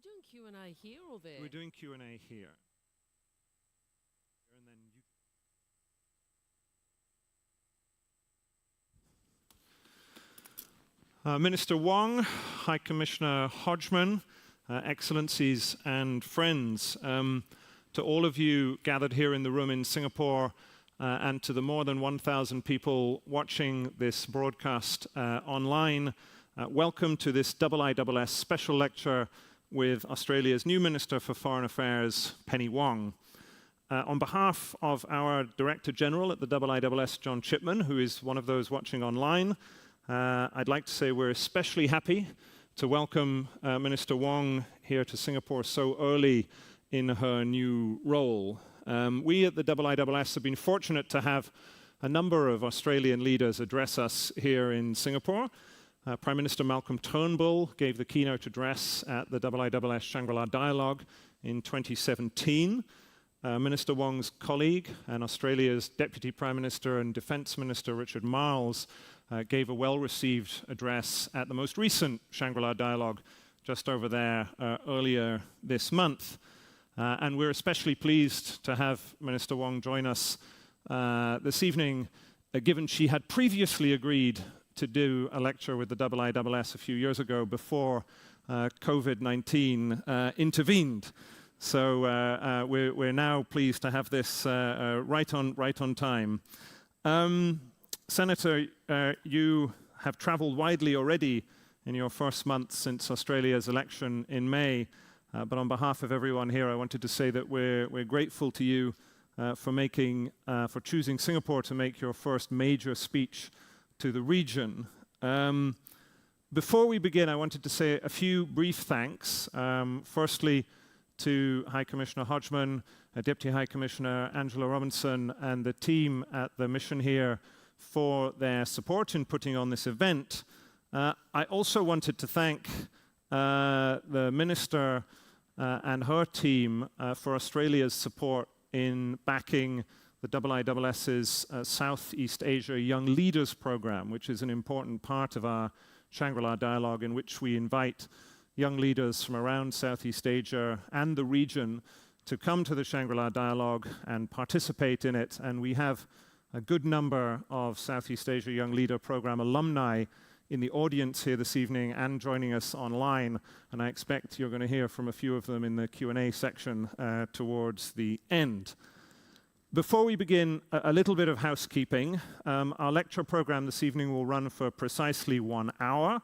doing Q&A here or there? We're doing Q&A here. And then you Minister Wong, High Commissioner Hodgman, Excellencies and friends, to all of you gathered here in the room in Singapore and to the more than 1,000 people watching this broadcast online, welcome to this IISS special lecture with Australia's new Minister for Foreign Affairs, Penny Wong. On behalf of our Director General at the IISS, John Chipman, who is one of those watching online, I'd like to say we're especially happy to welcome Minister Wong here to Singapore so early in her new role. We at the IISS have been fortunate to have a number of Australian leaders address us here in Singapore. Prime Minister Malcolm Turnbull gave the keynote address at the IISS Shangri-La Dialogue in 2017. Minister Wong's colleague and Australia's Deputy Prime Minister and Defence Minister Richard Marles gave a well-received address at the most recent Shangri-La Dialogue just over there earlier this month. And we're especially pleased to have Minister Wong join us this evening, given she had previously agreed to do a lecture with the IISS a few years ago before COVID-19 intervened. So we're now pleased to have this right on time. Senator, you have traveled widely already in your first month since Australia's election in May, but on behalf of everyone here, I wanted to say that we're grateful to you for choosing Singapore to make your first major speech to the region. Before we begin, I wanted to say a few brief thanks. Firstly, to High Commissioner Hodgman, Deputy High Commissioner Angela Robinson, and the team at the mission here for their support in putting on this event. I also wanted to thank the Minister and her team for Australia's support in backing the IISS's Southeast Asia Young Leaders Program, which is an important part of our Shangri-La Dialogue, in which we invite young leaders from around Southeast Asia and the region to come to the Shangri-La Dialogue and participate in it. And we have a good number of Southeast Asia Young Leader Program alumni in the audience here this evening and joining us online. And I expect you're going to hear from a few of them in the Q&A section towards the end. Before we begin, a little bit of housekeeping. Our lecture program this evening will run for precisely 1 hour.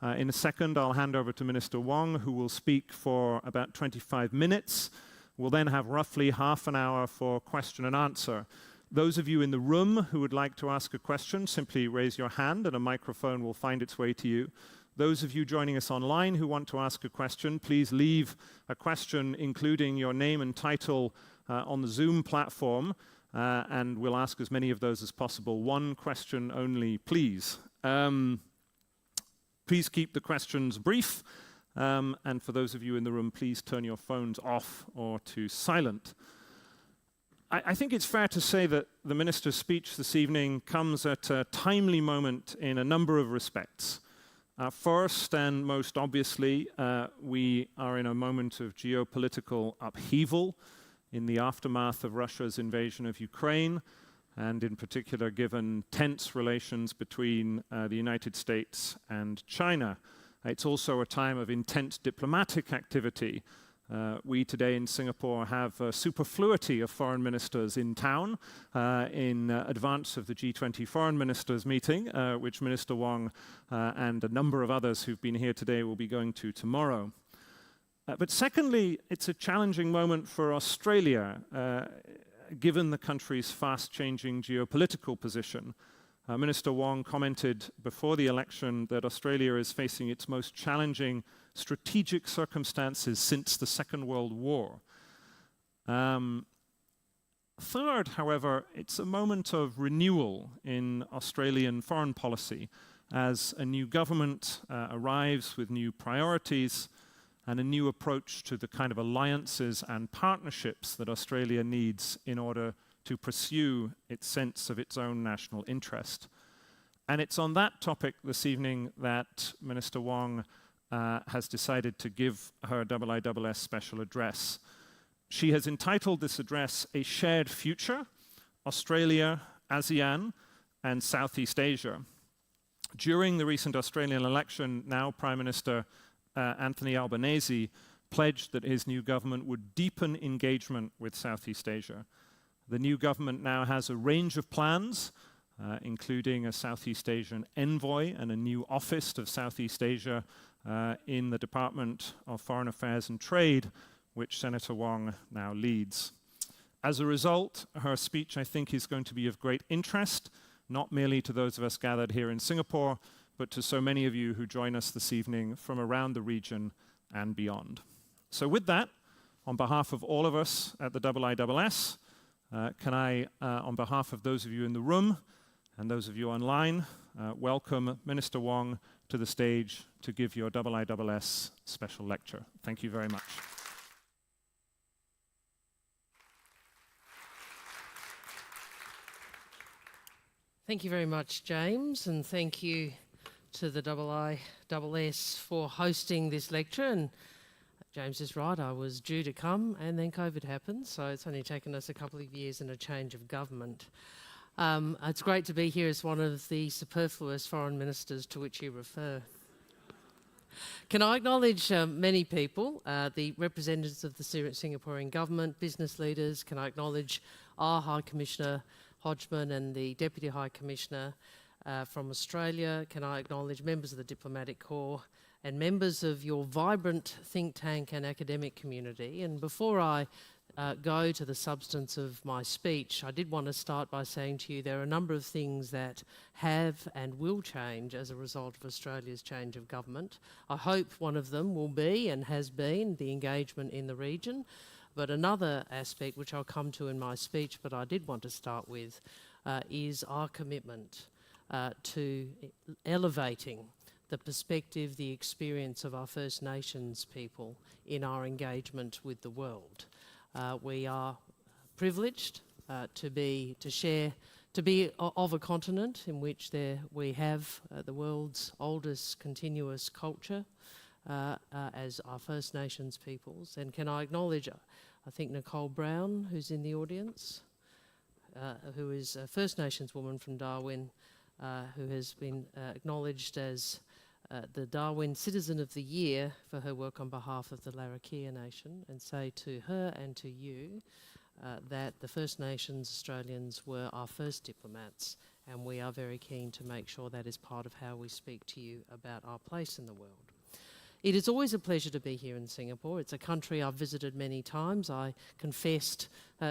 In a second, I'll hand over to Minister Wong, who will speak for about 25 minutes. We'll then have roughly half an hour for question and answer. Those of you in the room who would like to ask a question, simply raise your hand and a microphone will find its way to you. Those of you joining us online who want to ask a question, please leave a question including your name and title on the Zoom platform, and we'll ask as many of those as possible. One question only, please. Please keep the questions brief, and for those of you in the room, please turn your phones off or to silent. I think it's fair to say that the Minister's speech this evening comes at a timely moment in a number of respects. First and most obviously, we are in a moment of geopolitical upheaval in the aftermath of Russia's invasion of Ukraine, and in particular given tense relations between the United States and China. It's also a time of intense diplomatic activity. We today in Singapore have a superfluity of foreign ministers in town in advance of the G20 foreign ministers meeting, which Minister Wong and a number of others who've been here today will be going to tomorrow. But secondly, it's a challenging moment for Australia, given the country's fast-changing geopolitical position. Minister Wong commented before the election that Australia is facing its most challenging strategic circumstances since the Second World War. Third, however, it's a moment of renewal in Australian foreign policy as a new government arrives with new priorities and a new approach to the kind of alliances and partnerships that Australia needs in order to pursue its sense of its own national interest. And it's on that topic this evening that Minister Wong has decided to give her IISS special address. She has entitled this address A Shared Future, Australia, ASEAN, and Southeast Asia. During the recent Australian election, now Prime Minister Anthony Albanese pledged that his new government would deepen engagement with Southeast Asia. The new government now has a range of plans, including a Southeast Asian envoy and a new office of Southeast Asia in the Department of Foreign Affairs and Trade, which Senator Wong now leads. As a result, her speech, I think, is going to be of great interest, not merely to those of us gathered here in Singapore, but to so many of you who join us this evening from around the region and beyond. So with that, on behalf of all of us at the IISS, can I, on behalf of those of you in the room and those of you online, welcome Minister Wong to the stage to give your IISS special lecture. Thank you very much. Thank you very much, James, and thank you to the IISS for hosting this lecture. And James is right, I was due to come and then COVID happened, so it's only taken us a couple of years and a change of government. It's great to be here as one of the superfluous foreign ministers to which you refer. Can I acknowledge many people, the representatives of the Singaporean government, business leaders? Can I acknowledge our High Commissioner Hodgman and the Deputy High Commissioner from Australia? Can I acknowledge members of the Diplomatic Corps and members of your vibrant think tank and academic community? And before I go to the substance of my speech, I did want to start by saying to you there are a number of things that have and will change as a result of Australia's change of government. I hope one of them will be and has been the engagement in the region. But another aspect, which I'll come to in my speech, but I did want to start with, is our commitment to elevating the perspective, the experience of our First Nations people in our engagement with the world. We are privileged to be of a continent in which we have the world's oldest continuous culture as our First Nations peoples. And can I acknowledge, I think Nicole Brown, who's in the audience, who is a First Nations woman from Darwin, who has been acknowledged as the Darwin Citizen of the Year for her work on behalf of the Larrakia Nation, and say to her and to you that the First Nations Australians were our first diplomats, and we are very keen to make sure that is part of how we speak to you about our place in the world. It is always a pleasure to be here in Singapore. It's a country I've visited many times. I confessed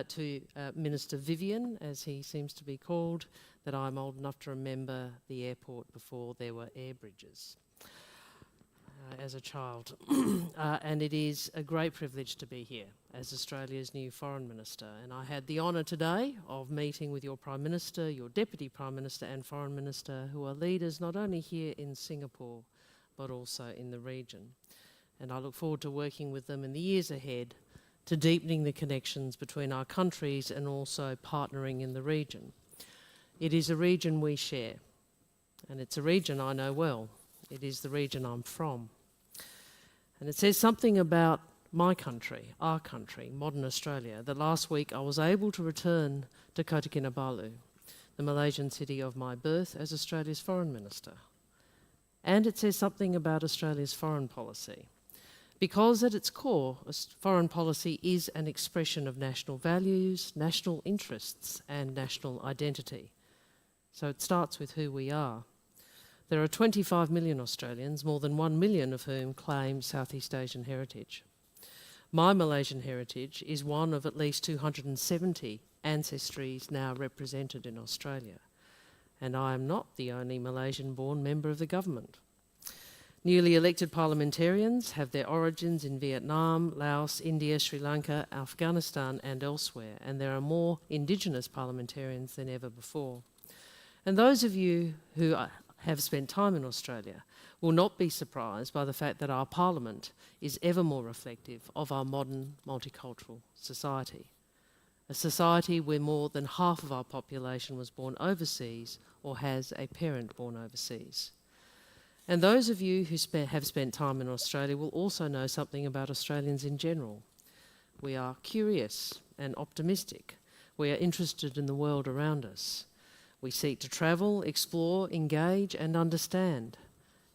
to Minister Vivian, as he seems to be called, that I'm old enough to remember the airport before there were air bridges as a child. And it is a great privilege to be here as Australia's new Foreign Minister. And I had the honour today of meeting with your Prime Minister, your Deputy Prime Minister and Foreign Minister, who are leaders not only here in Singapore, but also in the region. And I look forward to working with them in the years ahead to deepening the connections between our countries and also partnering in the region. It is a region we share, and it's a region I know well. It is the region I'm from. And it says something about my country, our country, modern Australia, that last week I was able to return to Kota Kinabalu, the Malaysian city of my birth, as Australia's Foreign Minister. And it says something about Australia's foreign policy. Because at its core, foreign policy is an expression of national values, national interests, and national identity. So it starts with who we are. There are 25 million Australians, more than 1 million of whom claim Southeast Asian heritage. My Malaysian heritage is one of at least 270 ancestries now represented in Australia. And I am not the only Malaysian-born member of the government. Newly elected parliamentarians have their origins in Vietnam, Laos, India, Sri Lanka, Afghanistan and elsewhere, and there are more Indigenous parliamentarians than ever before. And those of you who have spent time in Australia will not be surprised by the fact that our parliament is ever more reflective of our modern multicultural society. A society where more than half of our population was born overseas or has a parent born overseas. And those of you who have spent time in Australia will also know something about Australians in general. We are curious and optimistic. We are interested in the world around us. We seek to travel, explore, engage and understand.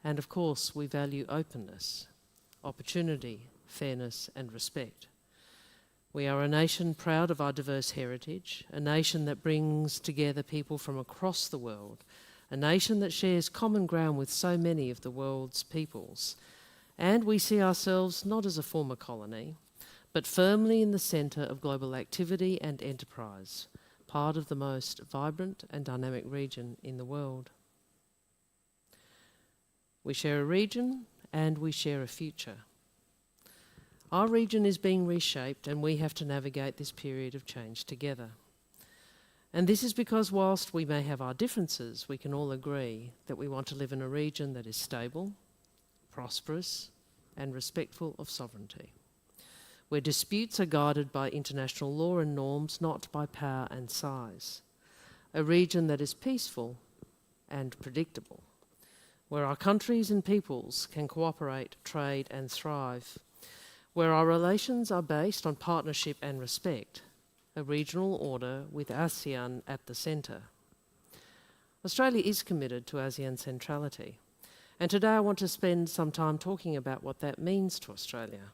And of course, we value openness, opportunity, fairness and respect. We are a nation proud of our diverse heritage, a nation that brings together people from across the world, a nation that shares common ground with so many of the world's peoples. And we see ourselves not as a former colony, but firmly in the centre of global activity and enterprise, part of the most vibrant and dynamic region in the world. We share a region and we share a future. Our region is being reshaped and we have to navigate this period of change together. And this is because whilst we may have our differences, we can all agree that we want to live in a region that is stable, prosperous and respectful of sovereignty, where disputes are guided by international law and norms, not by power and size. A region that is peaceful and predictable, where our countries and peoples can cooperate, trade and thrive, where our relations are based on partnership and respect, a regional order with ASEAN at the centre. Australia is committed to ASEAN centrality, and today I want to spend some time talking about what that means to Australia.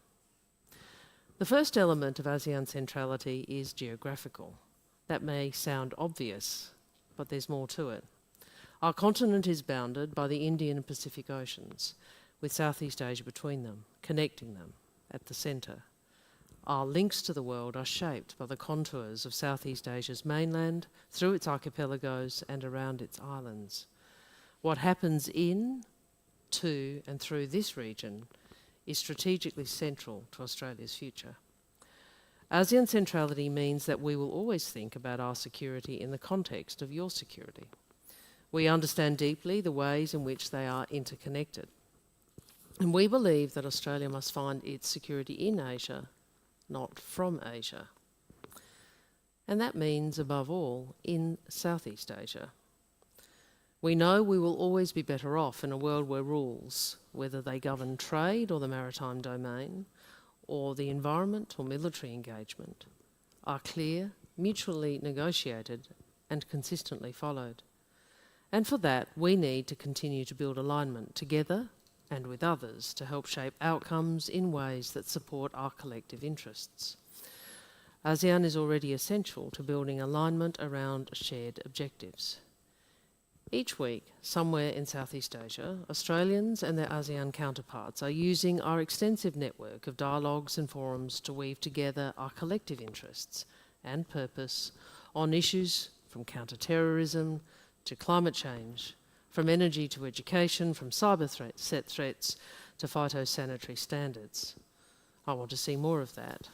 The first element of ASEAN centrality is geographical. That may sound obvious, but there's more to it. Our continent is bounded by the Indian and Pacific Oceans, with Southeast Asia between them, connecting them at the centre. Our links to the world are shaped by the contours of Southeast Asia's mainland, through its archipelagos and around its islands. What happens in, to and through this region is strategically central to Australia's future. ASEAN centrality means that we will always think about our security in the context of your security. We understand deeply the ways in which they are interconnected. And we believe that Australia must find its security in Asia, not from Asia. And that means, above all, in Southeast Asia. We know we will always be better off in a world where rules, whether they govern trade or the maritime domain, or the environment or military engagement, are clear, mutually negotiated and consistently followed. And for that, we need to continue to build alignment together and with others to help shape outcomes in ways that support our collective interests. ASEAN is already essential to building alignment around shared objectives. Each week, somewhere in Southeast Asia, Australians and their ASEAN counterparts are using our extensive network of dialogues and forums to weave together our collective interests and purpose on issues from counter-terrorism to climate change, from energy to education, from cyber threats to phytosanitary standards. I want to see more of that.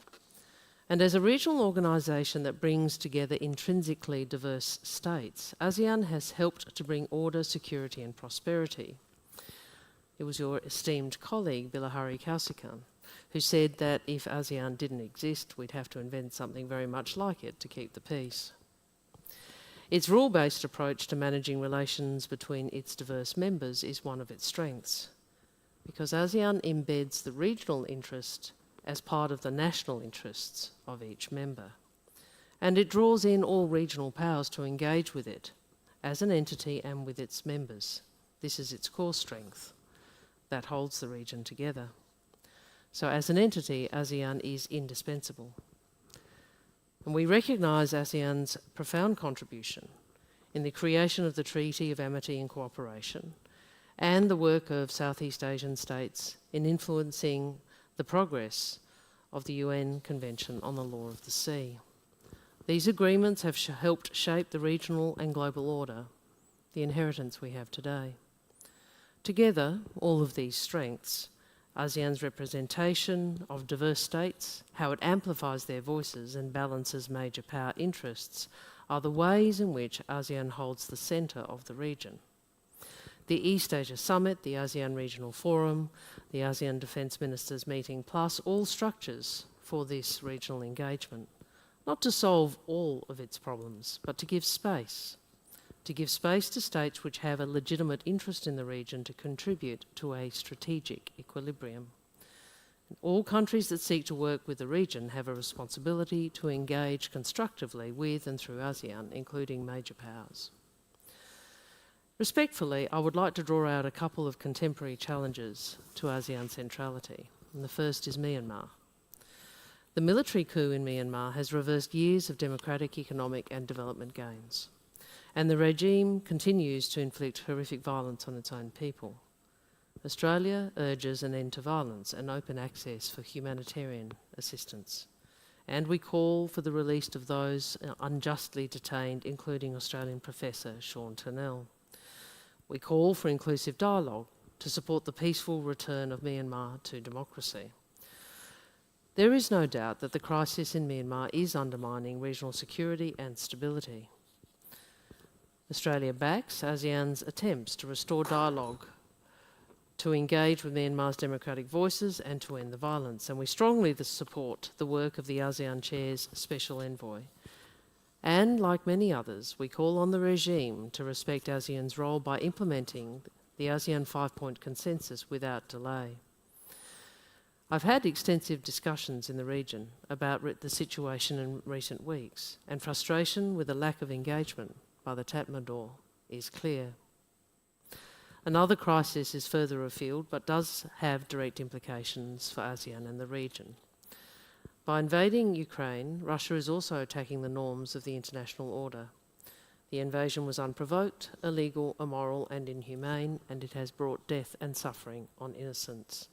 And as a regional organisation that brings together intrinsically diverse states, ASEAN has helped to bring order, security and prosperity. It was your esteemed colleague, Bilahari Kausikan, who said that if ASEAN didn't exist, we'd have to invent something very much like it to keep the peace. Its rule-based approach to managing relations between its diverse members is one of its strengths, because ASEAN embeds the regional interest as part of the national interests of each member. And it draws in all regional powers to engage with it as an entity and with its members. This is its core strength that holds the region together. So as an entity, ASEAN is indispensable. And we recognise ASEAN's profound contribution in the creation of the Treaty of Amity and Cooperation and the work of Southeast Asian states in influencing the progress of the UN Convention on the Law of the Sea. These agreements have helped shape the regional and global order, the inheritance we have today. Together, all of these strengths, ASEAN's representation of diverse states, how it amplifies their voices and balances major power interests, are the ways in which ASEAN holds the centre of the region. The East Asia Summit, the ASEAN Regional Forum, the ASEAN Defence Ministers Meeting, plus all structures for this regional engagement, not to solve all of its problems, but to give space to give space to states which have a legitimate interest in the region to contribute to a strategic equilibrium. All countries that seek to work with the region have a responsibility to engage constructively with and through ASEAN, including major powers. Respectfully, I would like to draw out a couple of contemporary challenges to ASEAN centrality, and the first is Myanmar. The military coup in Myanmar has reversed years of democratic, economic and development gains, and the regime continues to inflict horrific violence on its own people. Australia urges an end to violence and open access for humanitarian assistance. And we call for the release of those unjustly detained, including Australian professor Sean Turnell. We call for inclusive dialogue to support the peaceful return of Myanmar to democracy. There is no doubt that the crisis in Myanmar is undermining regional security and stability. Australia backs ASEAN's attempts to restore dialogue, to engage with Myanmar's democratic voices and to end the violence. And we strongly support the work of the ASEAN Chair's Special Envoy. And, like many others, we call on the regime to respect ASEAN's role by implementing the ASEAN 5-point consensus without delay. I've had extensive discussions in the region about the situation in recent weeks, and frustration with the lack of engagement by the Tatmadaw is clear. Another crisis is further afield, but does have direct implications for ASEAN and the region. By invading Ukraine, Russia is also attacking the norms of the international order. The invasion was unprovoked, illegal, immoral and inhumane, and it has brought death and suffering on innocents.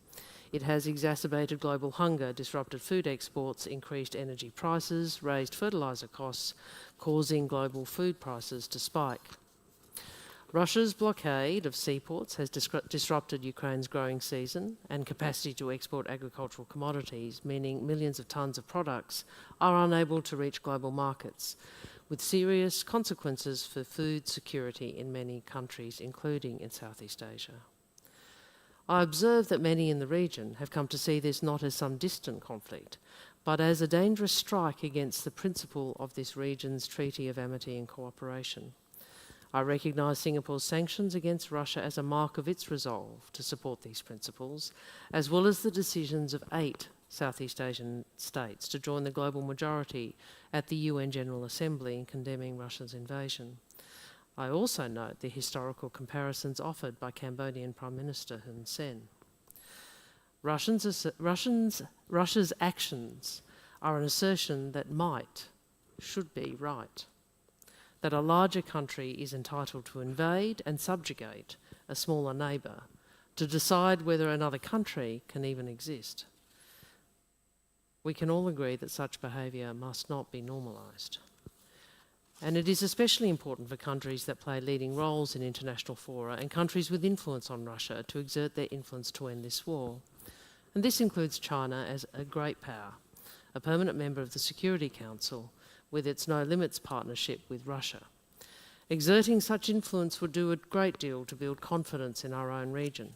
It has exacerbated global hunger, disrupted food exports, increased energy prices, raised fertiliser costs, causing global food prices to spike. Russia's blockade of seaports has disrupted Ukraine's growing season and capacity to export agricultural commodities, meaning millions of tonnes of products are unable to reach global markets, with serious consequences for food security in many countries, including in Southeast Asia. I observe that many in the region have come to see this not as some distant conflict, but as a dangerous strike against the principle of this region's Treaty of Amity and Cooperation. I recognise Singapore's sanctions against Russia as a mark of its resolve to support these principles, as well as the decisions of 8 Southeast Asian states to join the global majority at the UN General Assembly in condemning Russia's invasion. I also note the historical comparisons offered by Cambodian Prime Minister Hun Sen. Russia's actions are an assertion that might should be right, that a larger country is entitled to invade and subjugate a smaller neighbour, to decide whether another country can even exist. We can all agree that such behaviour must not be normalised. And it is especially important for countries that play leading roles in international fora and countries with influence on Russia to exert their influence to end this war. And this includes China as a great power, a permanent member of the Security Council, with its No Limits partnership with Russia. Exerting such influence would do a great deal to build confidence in our own region.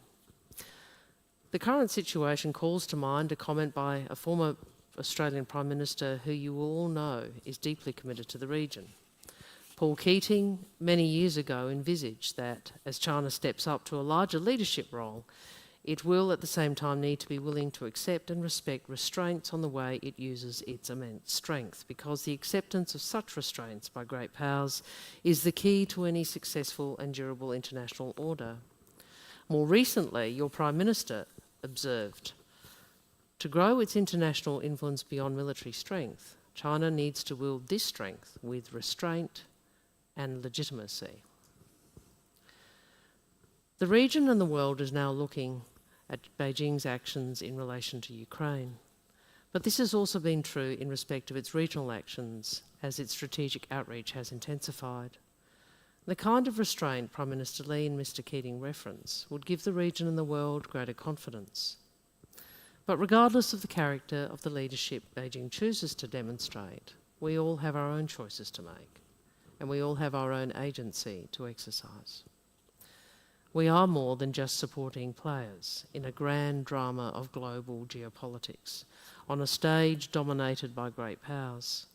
The current situation calls to mind a comment by a former Australian Prime Minister who you will all know is deeply committed to the region. Paul Keating, many years ago, envisaged that as China steps up to a larger leadership role, it will at the same time need to be willing to accept and respect restraints on the way it uses its immense strength, because the acceptance of such restraints by great powers is the key to any successful and durable international order. More recently, your Prime Minister observed, to grow its international influence beyond military strength, China needs to wield this strength with restraint and legitimacy. The region and the world is now looking at Beijing's actions in relation to Ukraine. But this has also been true in respect of its regional actions as its strategic outreach has intensified. The kind of restraint Prime Minister Lee and Mr Keating reference would give the region and the world greater confidence. But regardless of the character of the leadership Beijing chooses to demonstrate, we all have our own choices to make, and we all have our own agency to exercise. We are more than just supporting players in a grand drama of global geopolitics, on a stage dominated by great powers.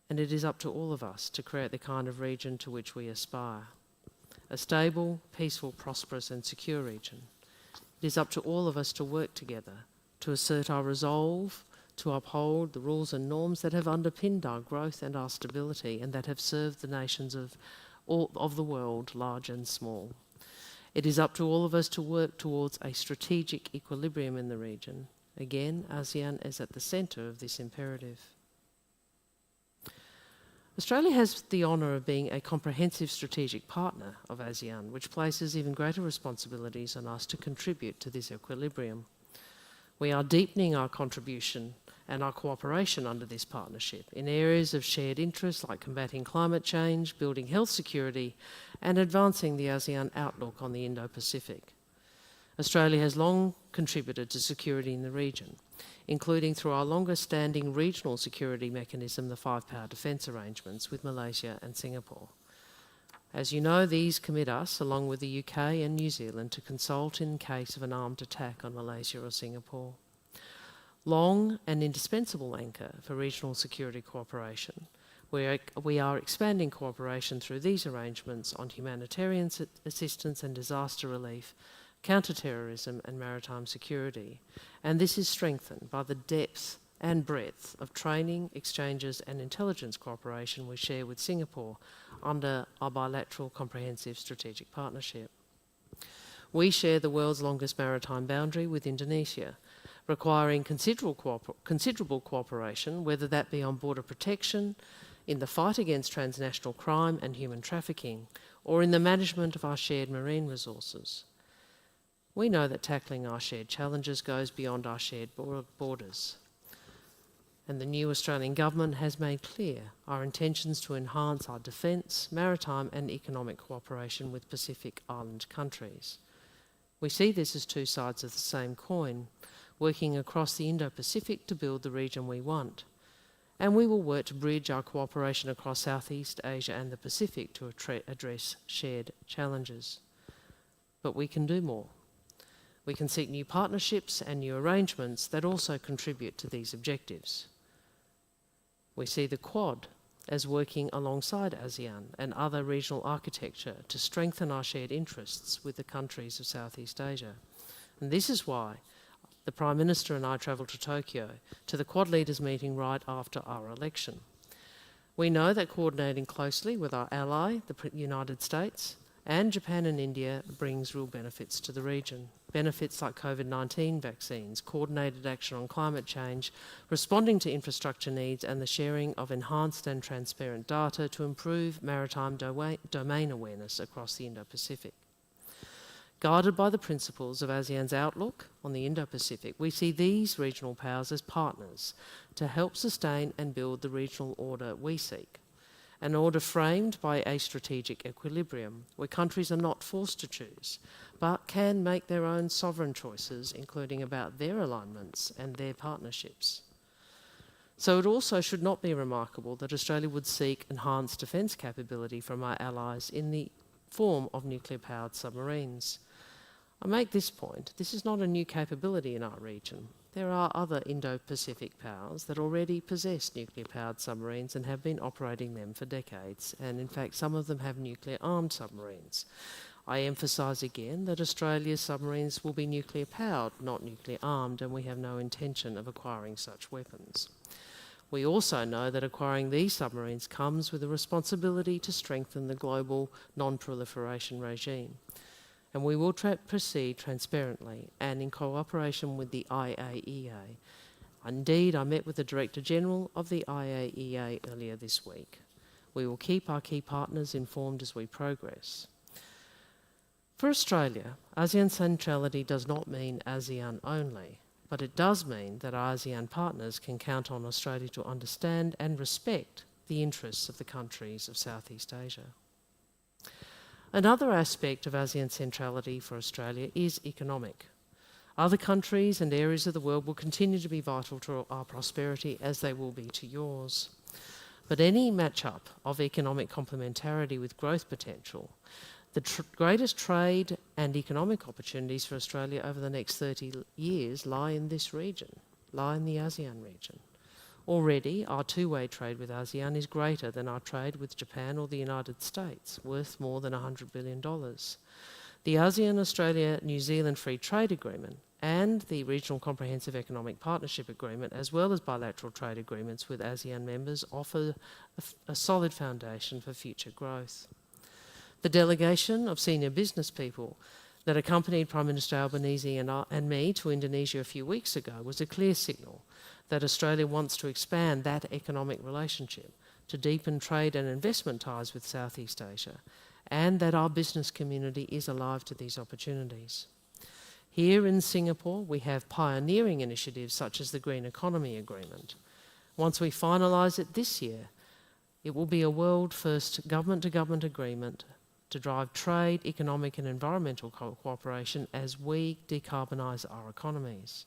And it is up to all of us to create the kind of region to which we aspire. A stable, peaceful, prosperous and secure region. It is up to all of us to work together, to assert our resolve, to uphold the rules and norms that have underpinned our growth and our stability and that have served the nations of the world, large and small. It is up to all of us to work towards a strategic equilibrium in the region. Again, ASEAN is at the centre of this imperative. Australia has the honour of being a comprehensive strategic partner of ASEAN, which places even greater responsibilities on us to contribute to this equilibrium. We are deepening our contribution and our cooperation under this partnership in areas of shared interest like combating climate change, building health security, and advancing the ASEAN outlook on the Indo-Pacific. Australia has long contributed to security in the region, including through our longest-standing regional security mechanism, the Five Power Defence Arrangements with Malaysia and Singapore. As you know, these commit us, along with the UK and New Zealand, to consult in case of an armed attack on Malaysia or Singapore. Long and indispensable anchor for regional security cooperation, we are expanding cooperation through these arrangements on humanitarian assistance and disaster relief, counter-terrorism and maritime security. And this is strengthened by the depth and breadth of training, exchanges and intelligence cooperation we share with Singapore under our bilateral comprehensive strategic partnership. We share the world's longest maritime boundary with Indonesia, requiring considerable cooperation, whether that be on border protection, in the fight against transnational crime and human trafficking, or in the management of our shared marine resources. We know that tackling our shared challenges goes beyond our shared borders. And the new Australian government has made clear our intentions to enhance our defence, maritime and economic cooperation with Pacific Island countries. We see this as two sides of the same coin, working across the Indo-Pacific to build the region we want. And we will work to bridge our cooperation across Southeast Asia and the Pacific to address shared challenges. But we can do more. We can seek new partnerships and new arrangements that also contribute to these objectives. We see the Quad as working alongside ASEAN and other regional architecture to strengthen our shared interests with the countries of Southeast Asia. And this is why the Prime Minister and I travelled to Tokyo to the Quad leaders meeting right after our election. We know that coordinating closely with our ally, the United States, and Japan and India brings real benefits to the region. Benefits like COVID-19 vaccines, coordinated action on climate change, responding to infrastructure needs and the sharing of enhanced and transparent data to improve maritime domain awareness across the Indo-Pacific. Guided by the principles of ASEAN's outlook on the Indo-Pacific, we see these regional powers as partners to help sustain and build the regional order we seek. An order framed by a strategic equilibrium where countries are not forced to choose, but can make their own sovereign choices, including about their alignments and their partnerships. So it also should not be remarkable that Australia would seek enhanced defence capability from our allies in the form of nuclear-powered submarines. I make this point, this is not a new capability in our region. There are other Indo-Pacific powers that already possess nuclear-powered submarines and have been operating them for decades, and in fact some of them have nuclear-armed submarines. I emphasise again that Australia's submarines will be nuclear-powered, not nuclear-armed, and we have no intention of acquiring such weapons. We also know that acquiring these submarines comes with a responsibility to strengthen the global non-proliferation regime. And we will proceed transparently and in cooperation with the IAEA. Indeed, I met with the Director General of the IAEA earlier this week. We will keep our key partners informed as we progress. For Australia, ASEAN centrality does not mean ASEAN only, but it does mean that our ASEAN partners can count on Australia to understand and respect the interests of the countries of Southeast Asia. Another aspect of ASEAN centrality for Australia is economic. Other countries and areas of the world will continue to be vital to our prosperity as they will be to yours. But any match-up of economic complementarity with growth potential, the greatest trade and economic opportunities for Australia over the next 30 years lie in this region, lie in the ASEAN region. Already, our two-way trade with ASEAN is greater than our trade with Japan or the United States, worth more than $100 billion. The ASEAN Australia-New Zealand Free Trade Agreement and the Regional Comprehensive Economic Partnership Agreement, as well as bilateral trade agreements with ASEAN members, offer a solid foundation for future growth. The delegation of senior business people that accompanied Prime Minister Albanese and me to Indonesia a few weeks ago was a clear signal that Australia wants to expand that economic relationship, to deepen trade and investment ties with Southeast Asia, and that our business community is alive to these opportunities. Here in Singapore, we have pioneering initiatives such as the Green Economy Agreement. Once we finalise it this year, it will be a world-first government-to-government agreement to drive trade, economic and environmental cooperation as we decarbonise our economies.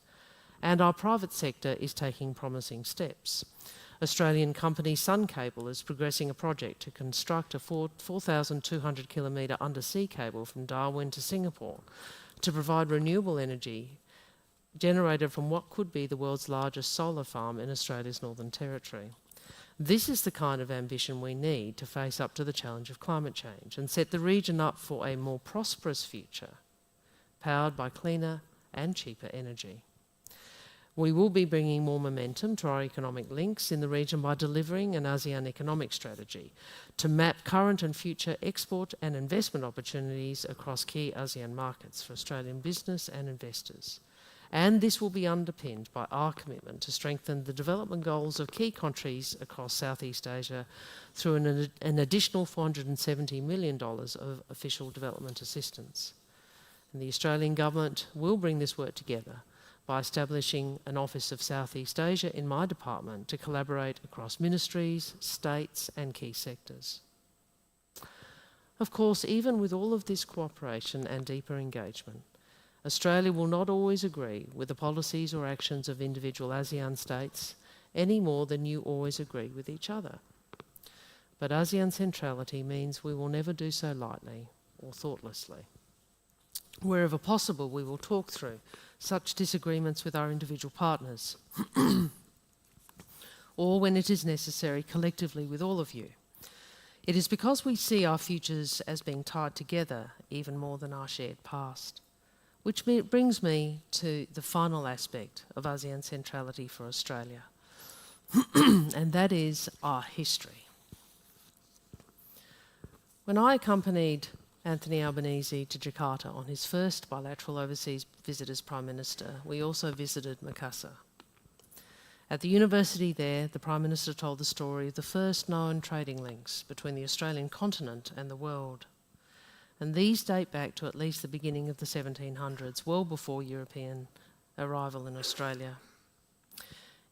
And our private sector is taking promising steps. Australian company Sun Cable is progressing a project to construct a 4,200 kilometre undersea cable from Darwin to Singapore to provide renewable energy generated from what could be the world's largest solar farm in Australia's Northern Territory. This is the kind of ambition we need to face up to the challenge of climate change and set the region up for a more prosperous future, powered by cleaner and cheaper energy. We will be bringing more momentum to our economic links in the region by delivering an ASEAN economic strategy to map current and future export and investment opportunities across key ASEAN markets for Australian business and investors. And this will be underpinned by our commitment to strengthen the development goals of key countries across Southeast Asia through an additional $470 million of official development assistance. And the Australian government will bring this work together by establishing an Office of Southeast Asia in my department to collaborate across ministries, states and key sectors. Of course, even with all of this cooperation and deeper engagement, Australia will not always agree with the policies or actions of individual ASEAN states any more than you always agree with each other. But ASEAN centrality means we will never do so lightly or thoughtlessly. Wherever possible, we will talk through such disagreements with our individual partners, or when it is necessary, collectively with all of you. It is because we see our futures as being tied together even more than our shared past. Which brings me to the final aspect of ASEAN centrality for Australia, and that is our history. When I accompanied Anthony Albanese to Jakarta on his first bilateral overseas visit as Prime Minister, we also visited Makassar. At the university there, the Prime Minister told the story of the first known trading links between the Australian continent and the world. And these date back to at least the beginning of the 1700s, well before European arrival in Australia.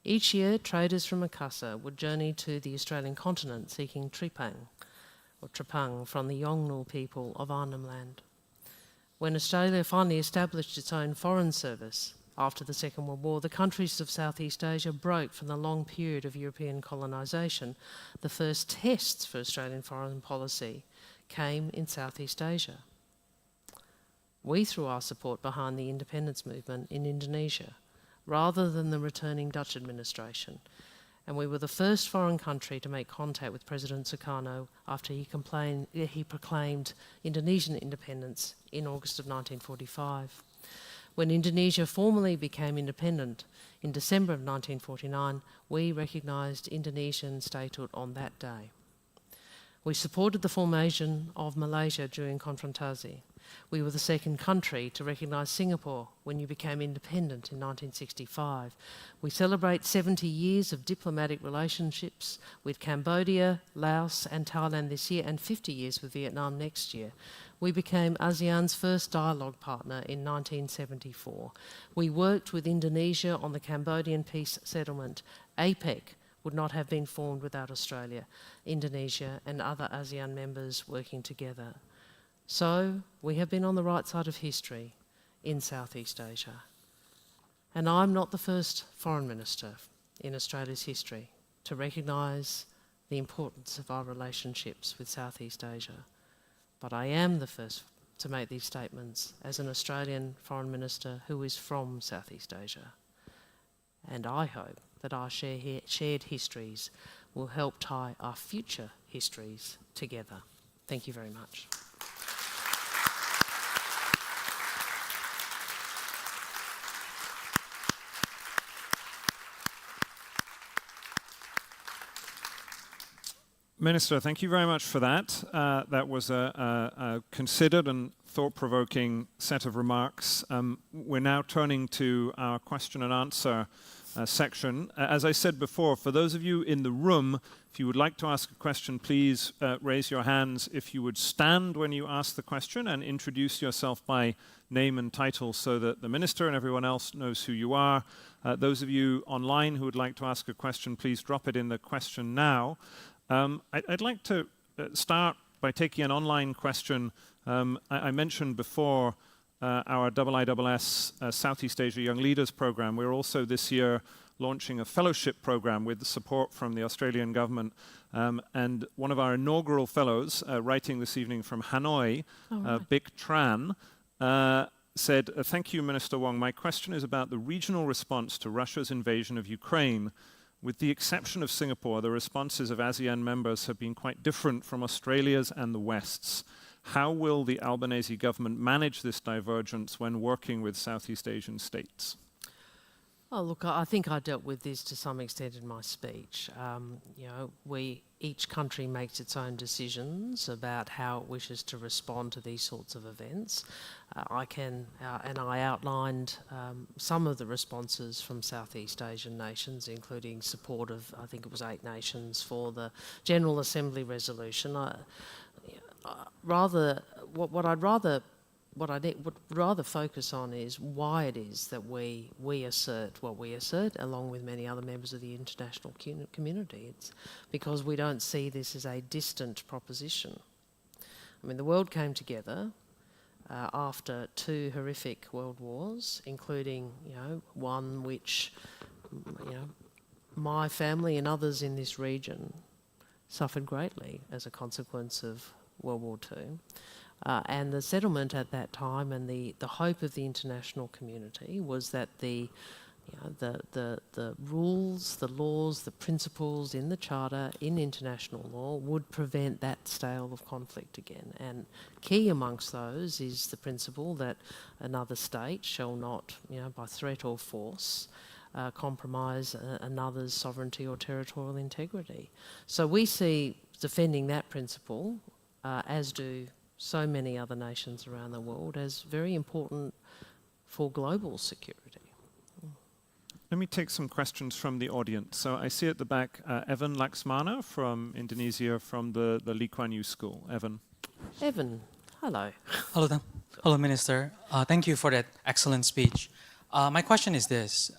Each year, traders from Makassar would journey to the Australian continent seeking tripang from the Yolngu people of Arnhem Land. When Australia finally established its own foreign service after the Second World War, the countries of Southeast Asia broke from the long period of European colonisation. The first tests for Australian foreign policy came in Southeast Asia. We threw our support behind the independence movement in Indonesia, rather than the returning Dutch administration, and we were the first foreign country to make contact with President Sukarno after he proclaimed Indonesian independence in August of 1945. When Indonesia formally became independent in December of 1949, we recognised Indonesian statehood on that day. We supported the formation of Malaysia during Konfrontasi. We were the second country to recognise Singapore when you became independent in 1965. We celebrate 70 years of diplomatic relationships with Cambodia, Laos and Thailand this year, and 50 years with Vietnam next year. We became ASEAN's first dialogue partner in 1974. We worked with Indonesia on the Cambodian peace settlement. APEC would not have been formed without Australia, Indonesia and other ASEAN members working together. So we have been on the right side of history in Southeast Asia. And I'm not the first foreign minister in Australia's history to recognise the importance of our relationships with Southeast Asia. But I am the first to make these statements as an Australian foreign minister who is from Southeast Asia. And I hope that our shared histories will help tie our future histories together. Thank you very much. Minister, thank you very much for that. That was a considered and thought-provoking set of remarks. We're now turning to our question and answer section. As I said before, for those of you in the room, if you would like to ask a question, please raise your hands. If you would stand when you ask the question and introduce yourself by name and title so that the Minister and everyone else knows who you are. Those of you online who would like to ask a question, please drop it in the question now. I'd like to start by taking an online question. I mentioned before our IISS Southeast Asia Young Leaders Program. We're also this year launching a fellowship program with the support from the Australian government. And one of our inaugural fellows, writing this evening from Hanoi, Bic Tran, said, "Thank you, Minister Wong. My question is about the regional response to Russia's invasion of Ukraine. With the exception of Singapore, the responses of ASEAN members have been quite different from Australia's and the West's. How will the Albanese government manage this divergence when working with Southeast Asian states?" Oh, look, I think I dealt with this to some extent in my speech. Each country makes its own decisions about how it wishes to respond to these sorts of events. I outlined some of the responses from Southeast Asian nations, including support of, I think it was 8 nations for the General Assembly resolution. What I would rather focus on is why it is that we assert what we assert, along with many other members of the international community. It's because we don't see this as a distant proposition. I mean, the world came together after 2 horrific world wars, including, one which, my family and others in this region suffered greatly as a consequence of World War II. And the settlement at that time and the hope of the international community was that the rules, the laws, the principles in the Charter, in international law, would prevent that style of conflict again. And key amongst those is the principle that another state shall not, by threat or force, compromise another's sovereignty or territorial integrity. So we see defending that principle, as do so many other nations around the world, as very important for global security. Let me take some questions from the audience. So I see at the back Evan Laxmana from Indonesia from the Lee Kuan Yew School. Evan. Evan, hello. Hello, Minister. Thank you for that excellent speech. My question is this.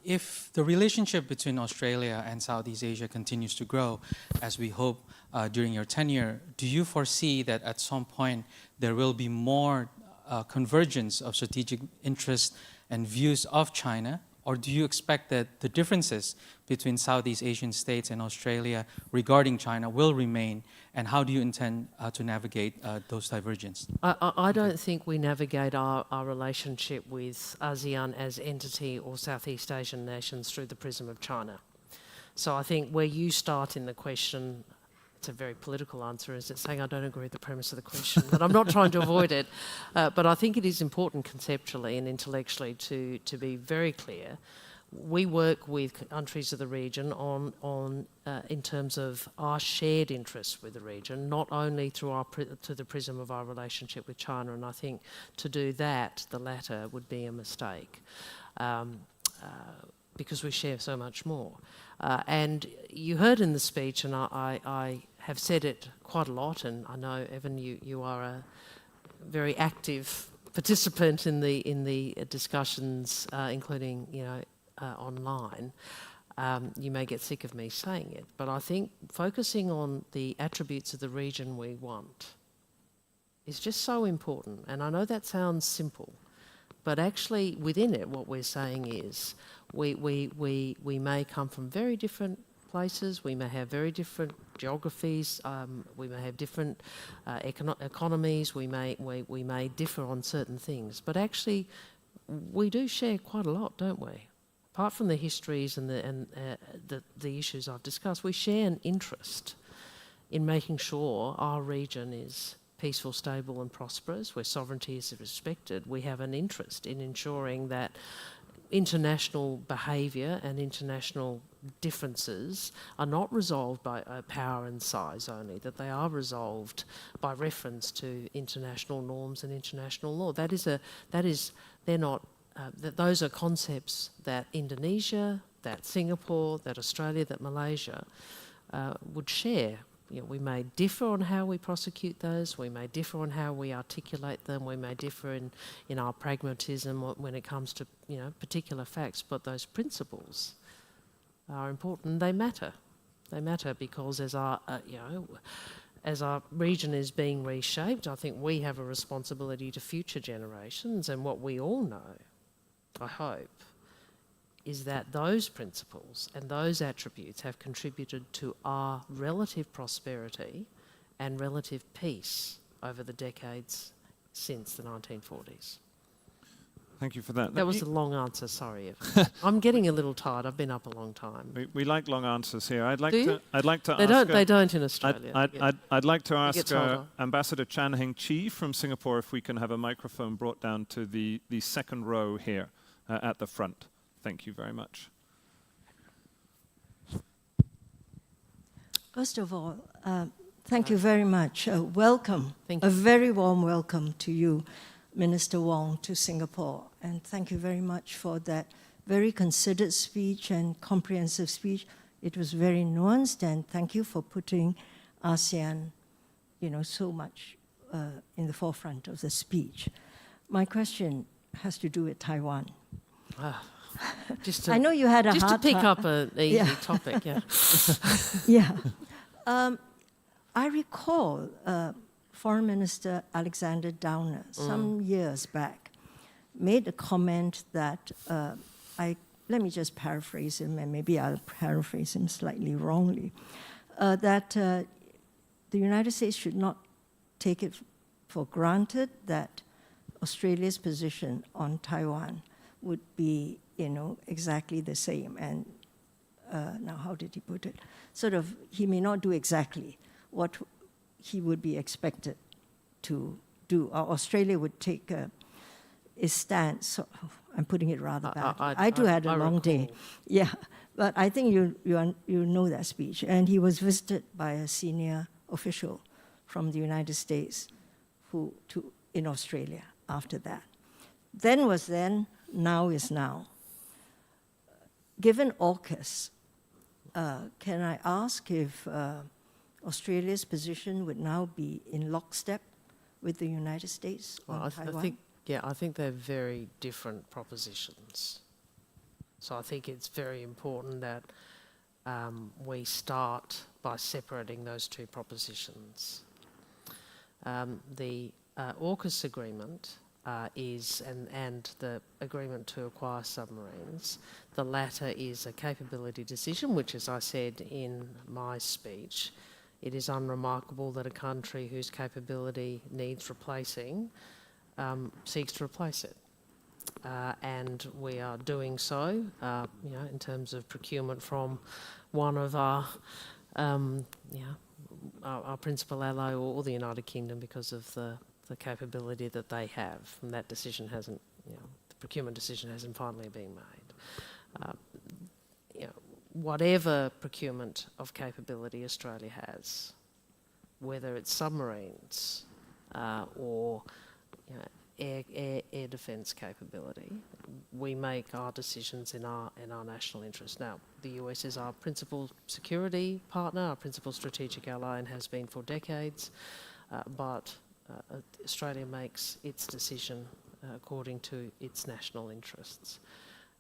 If the relationship between Australia and Southeast Asia continues to grow, as we hope during your tenure, do you foresee that at some point there will be more convergence of strategic interests and views of China? Or do you expect that the differences between Southeast Asian states and Australia regarding China will remain? And how do you intend to navigate those divergences? I don't think we navigate our relationship with ASEAN as entity or Southeast Asian nations through the prism of China. So I think where you start in the question, it's a very political answer, is it saying I don't agree with the premise of the question, but I'm not trying to avoid it. But I think it is important conceptually and intellectually to be very clear. We work with countries of the region on in terms of our shared interests with the region, not only through the prism of our relationship with China. And I think to do that, the latter would be a mistake, because we share so much more. And you heard in the speech, and I have said it quite a lot, and I know, Evan, you are a very active participant in the discussions, including online. You may get sick of me saying it, but I think focusing on the attributes of the region we want is just so important. And I know that sounds simple, but actually within it, what we're saying is we may come from very different places, we may have very different geographies, we may have different economies, we may differ on certain things, but actually we do share quite a lot, don't we? apart from the histories and the issues I've discussed, we share an interest in making sure our region is peaceful, stable and prosperous, where sovereignty is respected. We have an interest in ensuring that international behaviour and international differences are not resolved by power and size only, that they are resolved by reference to international norms and international law. Those are concepts that Indonesia, that Singapore, that Australia, that Malaysia would share. You know, we may differ on how we prosecute those, we may differ on how we articulate them, we may differ in our pragmatism when it comes to, you know, particular facts, but those principles are important. They matter. They matter because as our region is being reshaped, I think we have a responsibility to future generations, and what we all know, I hope, is that those principles and those attributes have contributed to our relative prosperity and relative peace over the decades since the 1940s. Thank you for that. That was a long answer, sorry. I'm getting a little tired. I've been up a long time. We like long answers here. I'd like Do you? to They ask. they don't in Australia. I'd like to ask gets older. Ambassador Chan Heng-chi from Singapore if we can have a microphone brought down to the second row here at the front. Thank you very much. First of all, thank you very much. Welcome, Thank a you. very warm welcome to you, Minister Wong, to Singapore. And thank you very much for that very considered speech and comprehensive speech. It was very nuanced, and thank you for putting ASEAN, you know, so much in the forefront of the speech. My question has to do with Taiwan. I know you had a hard Just to pick time. up an easy topic, yeah. Yeah. I recall Foreign Minister Alexander Downer, some years back, made a comment that, let me just paraphrase him, and maybe I'll paraphrase him slightly wrongly, that the United States should not take it for granted that Australia's position on Taiwan would be, you know, exactly the same. And now, how did he put it? Sort of, he may not do exactly what he would be expected to do. Or Australia would take a stance. So, I'm putting it rather bad. I too had a long day. Yeah, but I think you know that speech. And he was visited by a senior official from the United States in Australia after that. Then was then, now is now. Given AUKUS, can I ask if Australia's position would now be in lockstep with the United States on Taiwan? I think they're very different propositions. So I think it's very important that we start by separating those two propositions. The AUKUS agreement and the agreement to acquire submarines, the latter is a capability decision, which, as I said in my speech, it is unremarkable that a country whose capability needs replacing seeks to replace it. And we are doing so, in terms of procurement from one of our principal ally or the United Kingdom because of the capability that they have. And that decision hasn't, the procurement decision hasn't finally been made. Whatever procurement of capability Australia has, whether it's submarines or air defence capability, we make our decisions in our national interest. Now, the US is our principal security partner, our principal strategic ally, and has been for decades, but Australia makes its decision according to its national interests.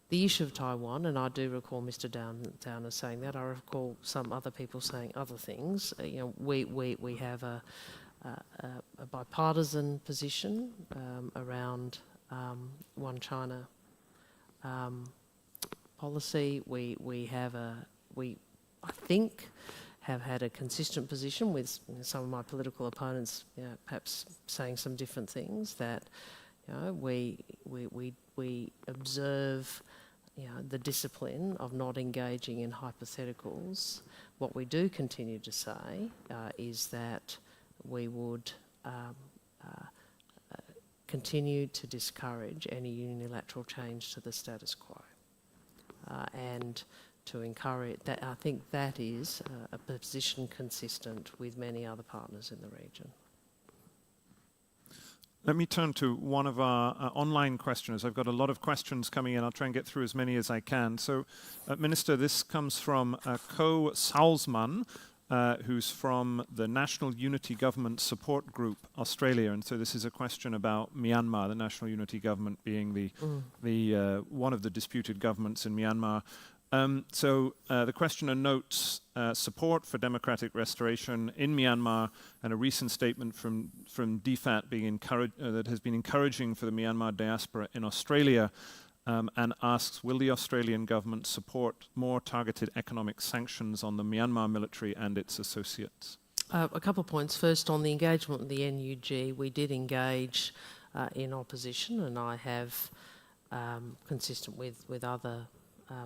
The issue of Taiwan, and I do recall Mr. Downer saying that, I recall some other people saying other things. We have a bipartisan position around one China policy. We I think have had a consistent position with some of my political opponents, perhaps saying some different things, that we observe the discipline of not engaging in hypotheticals. What we do continue to say is that we would continue to discourage any unilateral change to the status quo, and to encourage that. I think that is a position consistent with many other partners in the region. Let me turn to one of our online questioners. I've got a lot of questions coming in. I'll try and get through as many as I can. So, Minister, this comes from Ko Salzman, who's from the National Unity Government Support Group, Australia. And so this is a question about Myanmar, the National Unity Government being the one of the disputed governments in Myanmar. The questioner notes support for democratic restoration in Myanmar and a recent statement from DFAT being that has been encouraging for the Myanmar diaspora in Australia, and asks, will the Australian government support more targeted economic sanctions on the Myanmar military and its associates? A couple of points. First, on the engagement with the NUG, we did engage in opposition, and I have, consistent with other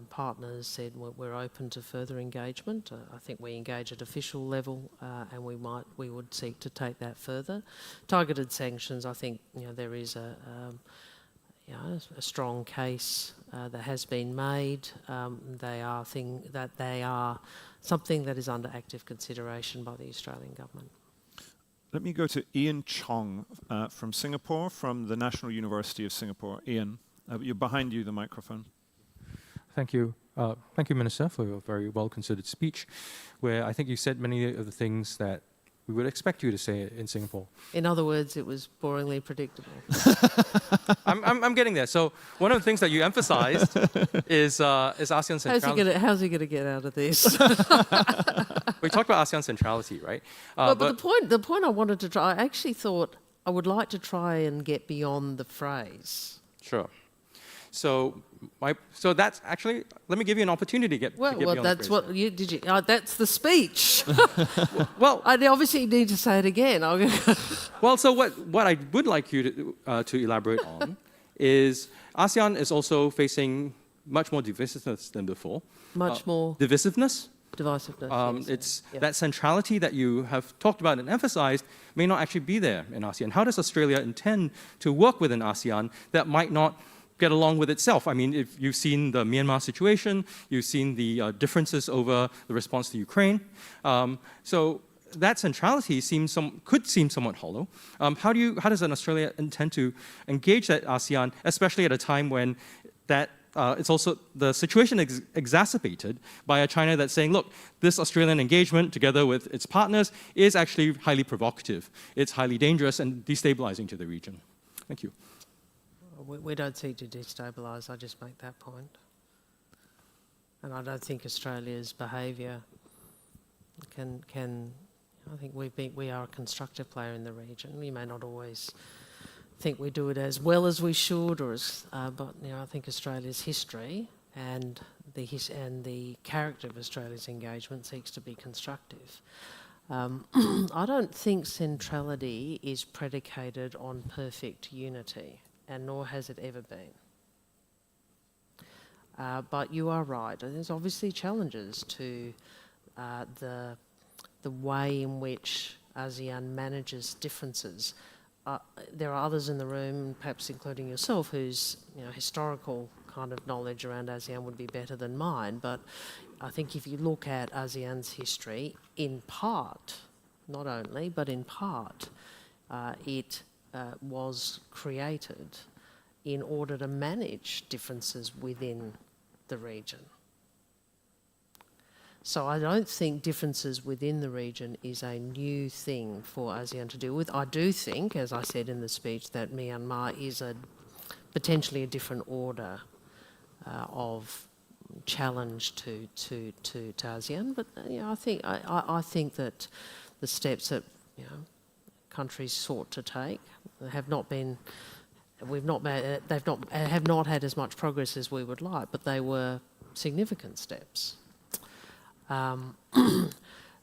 partners, said we're open to further engagement. I think we engage at official level, and we would seek to take that further. Targeted sanctions, I think there is a strong case that has been made. They are something that is under active consideration by the Australian government. Let me go to Ian Chong from Singapore, from the National University of Singapore. Ian, you're behind you, the microphone. Thank you. Thank you, Minister, for your very well-considered speech, where I think you said many of the things that we would expect you to say in Singapore. In other words, it was boringly predictable. I'm getting there. So one of the things that you emphasized is ASEAN centrality. How's he going to get out of this? We talked about ASEAN centrality, right? But the point I wanted to try, I actually thought I would like to try and get beyond the phrase. Sure. So that's actually, let me give you an opportunity to get beyond that's the what you did. That's the speech. Well, I obviously need to say it again. Well, so what I would like you to elaborate on is ASEAN is also facing much more divisiveness than before. Much more divisiveness. Divisiveness. It's that centrality that you have talked about and emphasized may not actually be there in ASEAN. How does Australia intend to work within ASEAN that might not get along with itself? I mean, if you've seen the Myanmar situation, you've seen the differences over the response to Ukraine. So that centrality could seem somewhat hollow. How does an Australia intend to engage that ASEAN, especially at a time when it's also the situation exacerbated by a China that's saying, look, this Australian engagement together with its partners is actually highly provocative. It's highly dangerous and destabilizing to the region. Thank you. We don't seek to destabilise, I just make that point. And I don't think Australia's behaviour can I think we are a constructive player in the region. We may not always think we do it as well as we should, but I think Australia's history and the character of Australia's engagement seeks to be constructive. I don't think centrality is predicated on perfect unity, and nor has it ever been. But you are right. There's obviously challenges to the way in which ASEAN manages differences. There are others in the room, perhaps including yourself, whose historical kind of knowledge around ASEAN would be better than mine. But I think if you look at ASEAN's history, in part, not only, but in part, it was created in order to manage differences within the region. So I don't think differences within the region is a new thing for ASEAN to deal with. I do think, as I said in the speech, that Myanmar is potentially a different order of challenge to ASEAN. But I think that the steps that countries sought to take have not had as much progress as we would like, but they were significant steps.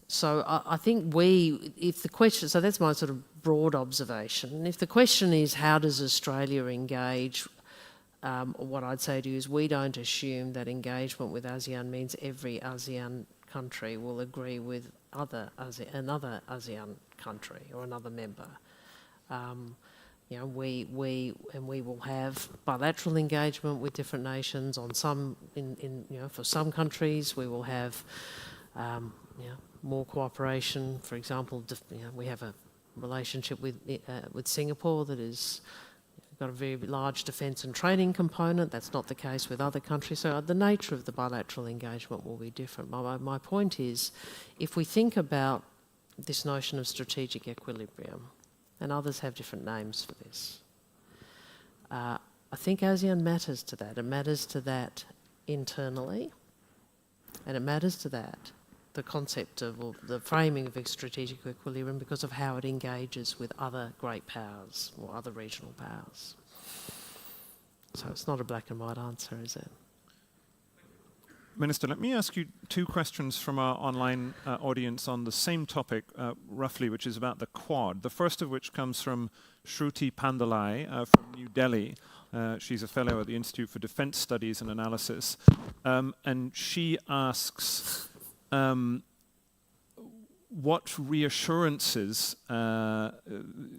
So I think so that's my sort of broad observation. If the question is how does Australia engage what I'd say to you is we don't assume that engagement with ASEAN means every ASEAN country will agree with another ASEAN country or another member. You know, we will have bilateral engagement with different nations on some, you know, for some countries we will have, you know, more cooperation. For example, you know, we have a relationship with Singapore that is got a very large defence and training component. That's not the case with other countries. So the nature of the bilateral engagement will be different. My point is, if we think about this notion of strategic equilibrium, and others have different names for this, I think ASEAN matters to that. It matters to that internally, and it matters to that, the concept of, or the framing of strategic equilibrium, because of how it engages with other great powers or other regional powers. So it's not a black and white answer, is it? Minister, let me ask you two questions from our online audience on the same topic, roughly, which is about the Quad. The first of which comes from Shruti Pandalai from New Delhi. She's a fellow at the Institute for Defence Studies and Analysis. And she asks, what reassurances that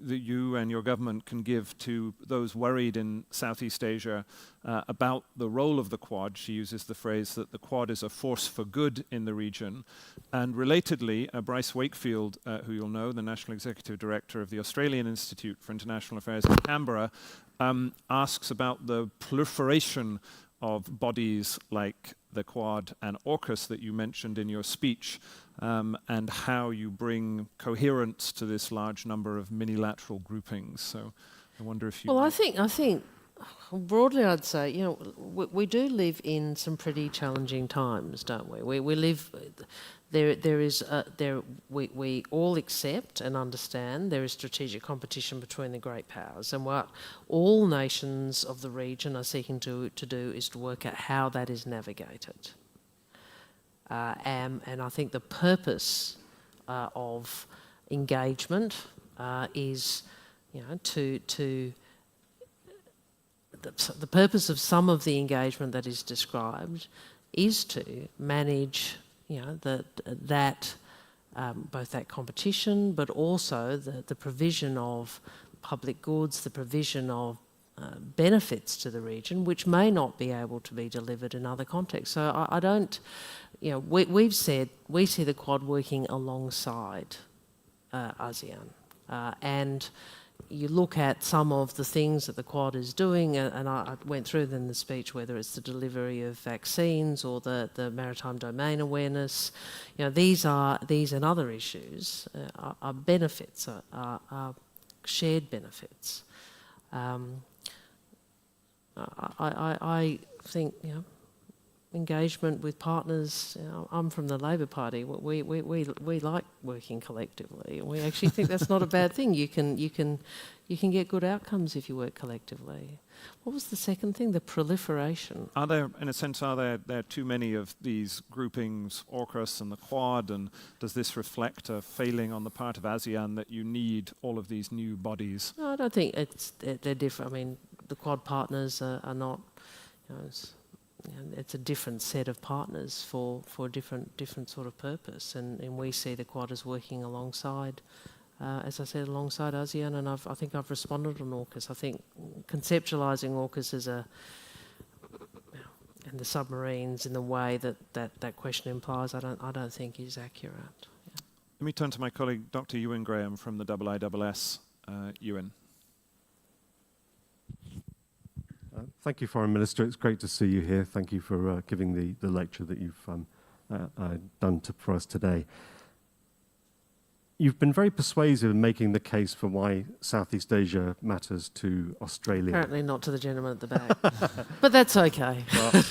you and your government can give to those worried in Southeast Asia about the role of the Quad? She uses the phrase that the Quad is a force for good in the region. And relatedly, Bryce Wakefield, who you'll know, the National Executive Director of the Australian Institute for International Affairs in Canberra, asks about the proliferation of bodies like the Quad and AUKUS that you mentioned in your speech, and how you bring coherence to this large number of minilateral groupings. So I wonder if you... Well, I think broadly I'd say, you know, we do live in some pretty challenging times, don't we? We live... we all accept and understand there is strategic competition between the great powers, and what all nations of the region are seeking to do is to work out how that is navigated. And I think the purpose of engagement is, you know, the purpose of some of the engagement that is described is to manage, you know, both that competition, but also the provision of public goods, the provision of benefits to the region, which may not be able to be delivered in other contexts. So I don't, you know, we've said we see the Quad working alongside ASEAN, and you look at some of the things that the Quad is doing, and I went through them in the speech, whether it's the delivery of vaccines or the maritime domain awareness. You know, these and other issues are benefits, are shared benefits. I think, you know, engagement with partners. You know, I'm from the Labor Party. We like working collectively. We actually think that's not a bad thing. You can get good outcomes if you work collectively. What was the second thing? The proliferation. Are there, in a sense, are there too many of these groupings, AUKUS and the Quad, and does this reflect a failing on the part of ASEAN that you need all of these new bodies? No, I don't think they're different. I mean, the Quad partners are not, you know, it's a different set of partners for a different sort of purpose, and we see the Quad as working alongside, as I said, alongside ASEAN, and I think I've responded on AUKUS. I think conceptualising AUKUS as and the submarines in the way that question implies, I don't think is accurate. Yeah. Let me turn to my colleague, Dr. Ewan Graham from the IISS. Ewan. Thank you, Foreign Minister. It's great to see you here. Thank you for giving the lecture that you've done for us today. You've been very persuasive in making the case for why Southeast Asia matters to Australia. Apparently not to the gentleman at the back. But that's okay. Well,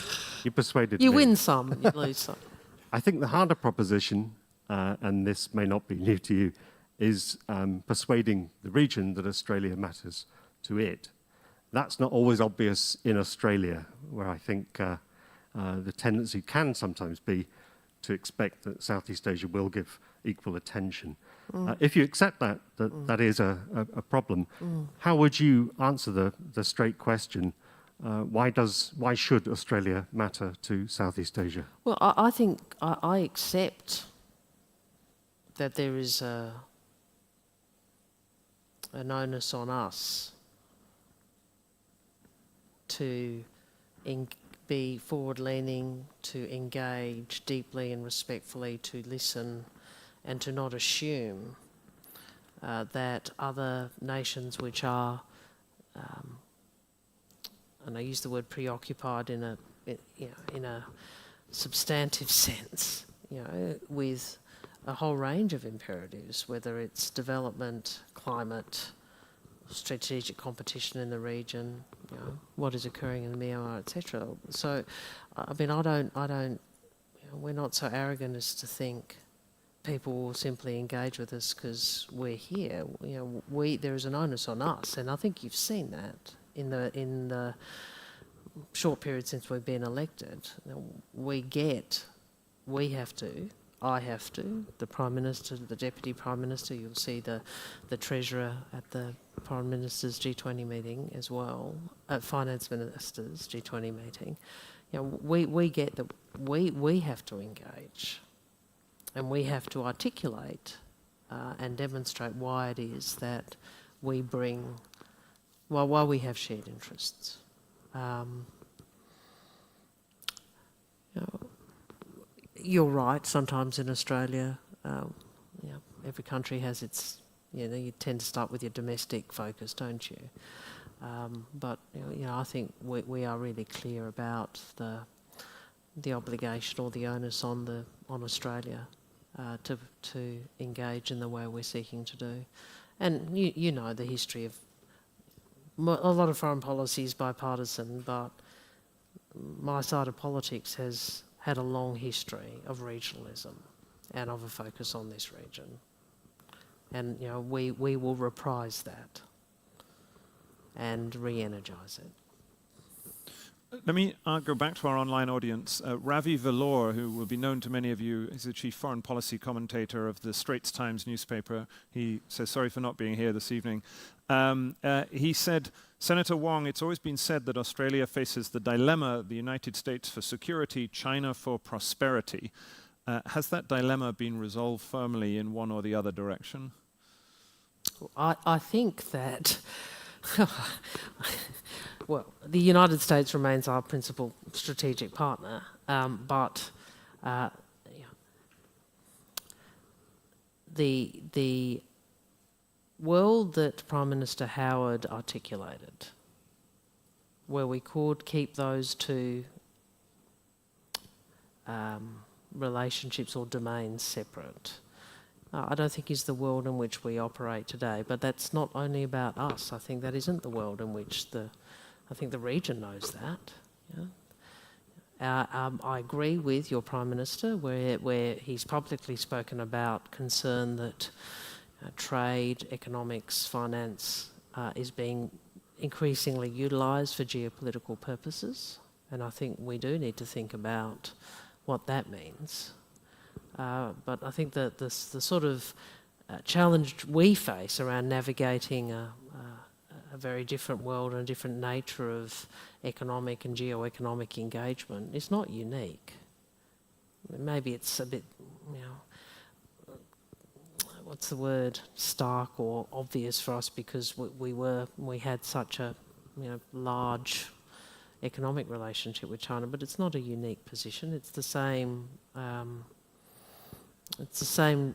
you persuaded me. You win some, you lose some. I think the harder proposition, and this may not be new to you, is persuading the region that Australia matters to it. That's not always obvious in Australia, where I think the tendency can sometimes be to expect that Southeast Asia will give equal attention. If you accept that is a problem, how would you answer the straight question Why should Australia matter to Southeast Asia? Well, I think I accept that there is an onus on us to be forward-leaning, to engage deeply and respectfully, to listen, and to not assume that other nations which are, and I use the word preoccupied in a substantive sense, with a whole range of imperatives, whether it's development, climate, strategic competition in the region, what is occurring in Myanmar, etc. So, I mean, I don't, we're not so arrogant as to think people will simply engage with us because we're here. There is an onus on us, and I think you've seen that in the short period since we've been elected. I have to, the Prime Minister, the Deputy Prime Minister, you'll see the Treasurer at the Prime Minister's G20 meeting as well, Finance Minister's G20 meeting. We get that we have to engage, and we have to articulate and demonstrate why it is that we bring, why we have shared interests. You're right, sometimes in Australia, every country has its, you tend to start with your domestic focus, don't you? But I think we are really clear about the obligation or the onus on Australia to engage in the way we're seeking to do. And you know the history of a lot of foreign policy is bipartisan, but my side of politics has had a long history of regionalism and of a focus on this region. And we will reprise that and re-energise it. Let me go back to our online audience. Ravi Vellore, who will be known to many of you, is the chief foreign policy commentator of the Straits Times newspaper. He says sorry for not being here this evening. He said, Senator Wong, it's always been said that Australia faces the dilemma, the United States for security, China for prosperity. Has that dilemma been resolved firmly in one or the other direction? I think that, well, the United States remains our principal strategic partner, but the world that Prime Minister Howard articulated, where we could keep those two relationships or domains separate, I don't think is the world in which we operate today. But that's not only about us. I think that isn't the world in which I think the region knows that. I agree with your Prime Minister where he's publicly spoken about concern that trade, economics, finance is being increasingly utilised for geopolitical purposes, and I think we do need to think about what that means. But I think that the sort of challenge we face around navigating a very different world and a different nature of economic and geo-economic engagement is not unique. Maybe it's a bit, what's the word, stark or obvious for us because we had such a large economic relationship with China, but it's not a unique position. It's the same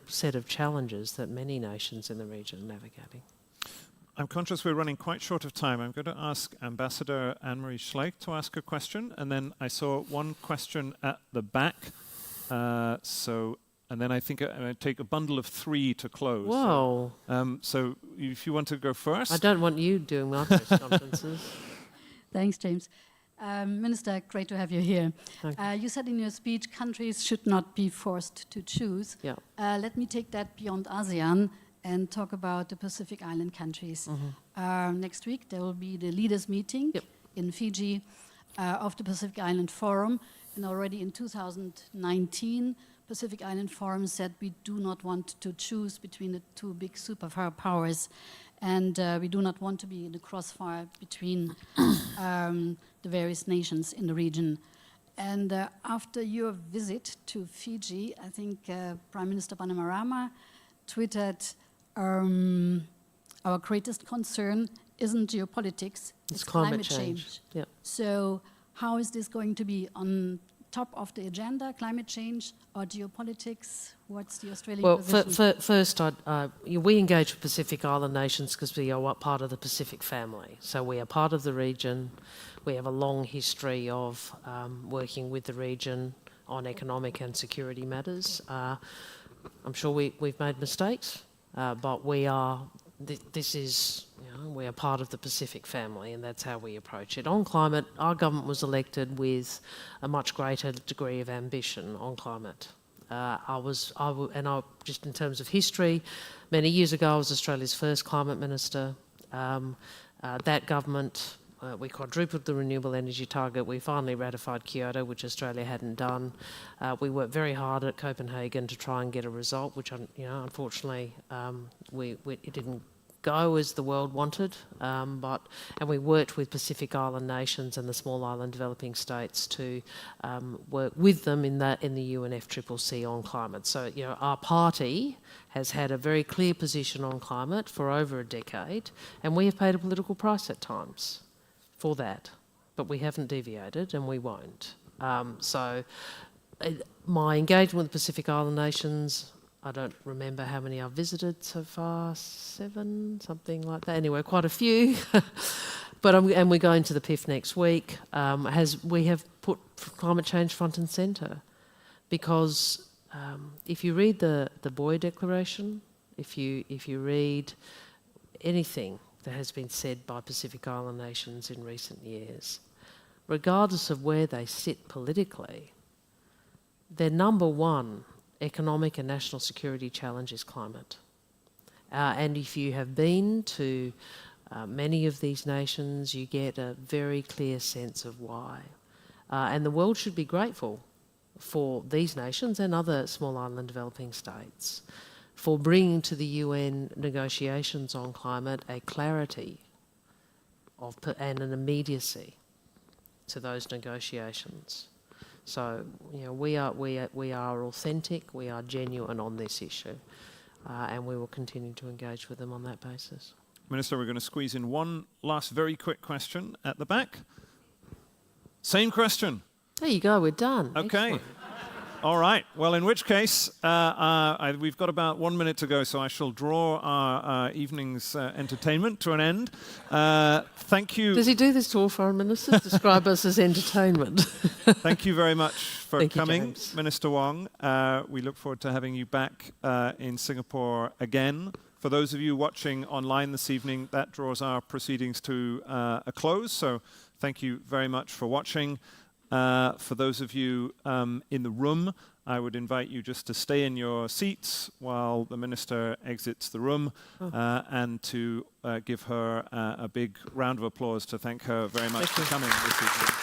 set of challenges that many nations in the region are navigating. I'm conscious we're running quite short of time. I'm going to ask Ambassador Anne-Marie Schleich to ask a question, and then I saw one question at the back. And then I think I'm going to take a bundle of 3 to close. Whoa. So if you want to go first. I don't want you doing my press conferences. Thanks, James. Minister, great to have you here. You said in your speech countries should not be forced to choose. Yeah. Let me take that beyond ASEAN and talk about the Pacific Island countries. Next week there will be the leaders meeting in Fiji of the Pacific Island Forum, and already in 2019 Pacific Island Forum said we do not want to choose between the two big superpowers, and we do not want to be in the crossfire between the various nations in the region. And after your visit to Fiji, I think Prime Minister Bainimarama tweeted, our greatest concern isn't geopolitics, it's climate change. Yep. So how is this going to be on top of the agenda, climate change or geopolitics? What's the Australian position? First, we engage with Pacific Island nations because we are part of the Pacific family. So we are part of the region. We have a long history of working with the region on economic and security matters. I'm sure we've made mistakes, but we are part of the Pacific family, and that's how we approach it. On climate, our government was elected with a much greater degree of ambition on climate. Just in terms of history, many years ago I was Australia's first climate minister. That government, we quadrupled the renewable energy target. We finally ratified Kyoto, which Australia hadn't done. We worked very hard at Copenhagen to try and get a result, which unfortunately it didn't go as the world wanted, and we worked with Pacific Island nations and the small island developing states to work with them in the UNFCCC on climate. So our party has had a very clear position on climate for over a decade, and we have paid a political price at times for that, but we haven't deviated and we won't. My engagement with Pacific Island nations, I don't remember how many I've visited so far, 7, something like that. Anyway, quite a few. And we're going to the PIF next week. We have put climate change front and centre, because if you read the Boy Declaration, if you read anything that has been said by Pacific Island nations in recent years, regardless of where they sit politically, their number one economic and national security challenge is climate. And if you have been to many of these nations, you get a very clear sense of why. And the world should be grateful for these nations and other small island developing states for bringing to the UN negotiations on climate a clarity and an immediacy to those negotiations. So, we are authentic, we are genuine on this issue, and we will continue to engage with them on that basis. Minister, we're going to squeeze in one last very quick question at the back. Same question. There you go, we're done. Okay. Excellent. All right. Well, in which case, we've got about 1 minute to go, so I shall draw our evening's entertainment to an end. Thank you. Does he do this to all foreign ministers? Describe us as entertainment. Thank you very much for coming, James. Minister Wong. We look forward to having you back in Singapore again. For those of you watching online this evening, that draws our proceedings to a close, so thank you very much for watching. For those of you in the room, I would invite you just to stay in your seats while the Minister exits the room and to give her a big round of applause to thank her very much for coming this evening.